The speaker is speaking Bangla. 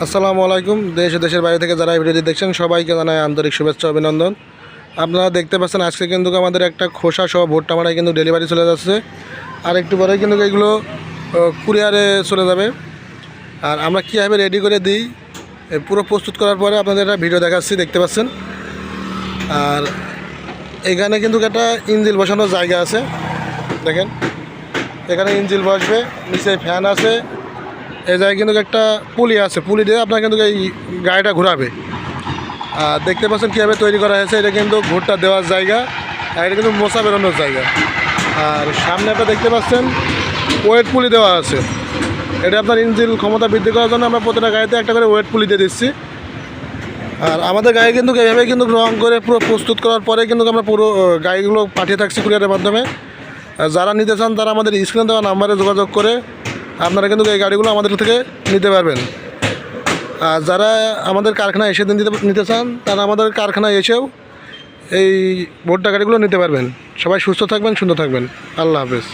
আসসালামু আলাইকুম। দেশ ও দেশের বাইরে থেকে যারা এই ভিডিওটি দেখছেন সবাইকে জানাই আন্তরিক শুভেচ্ছা অভিনন্দন। আপনারা দেখতে পাচ্ছেন আজকে কিন্তু আমাদের একটা খোসা সহ ভুট্টা মারাই কিন্তু ডেলিভারি চলে যাচ্ছে, আর একটু পরে কিন্তু এগুলো কুরিয়ারে চলে যাবে। আর আমরা কীভাবে রেডি করে দিই পুরো প্রস্তুত করার পরে আপনাদের একটা ভিডিও দেখাচ্ছি, দেখতে পাচ্ছেন। আর এখানে কিন্তু একটা ইঞ্জিল বসানোর জায়গা আছে, দেখেন এখানে ইঞ্জিল বসবে, নিচে ফ্যান আছে, এই জায়গায় কিন্তু একটা পুলি আছে, পুলি দিয়ে আপনার কিন্তু এই গাড়িটা ঘোরাবে। আর দেখতে পাচ্ছেন কীভাবে তৈরি করা হয়েছে, এটা কিন্তু ভুট্টা দেওয়ার জায়গা, আর এটা কিন্তু মোচা বেরোনোর জায়গা। আর সামনে আপনারা দেখতে পাচ্ছেন ওয়েট পুলি দেওয়া আছে, এটা আপনার ইঞ্জিন ক্ষমতা বৃদ্ধি করার জন্য আমরা প্রতিটা গাড়িতে একটা করে ওয়েট পুলি দিয়ে দিচ্ছি। আর আমাদের গাড়ি কিন্তু এইভাবে কিন্তু রং করে পুরো প্রস্তুত করার পরে কিন্তু আমরা পুরো গাড়িগুলো পাঠিয়ে থাকছি কুরিয়ারের মাধ্যমে। যারা নিতে চান তারা আমাদের স্ক্রিনে দেওয়া নাম্বারে যোগাযোগ করে আপনারা কিন্তু এই গাড়িগুলো আমাদের থেকে নিতে পারবেন। আর যারা আমাদের কারখানায় এসে নিতে চান তারা আমাদের কারখানায় এসেও এই ভুট্টা গাড়িগুলো নিতে পারবেন। সবাই সুস্থ থাকবেন, সুন্দর থাকবেন। আল্লাহ হাফেজ।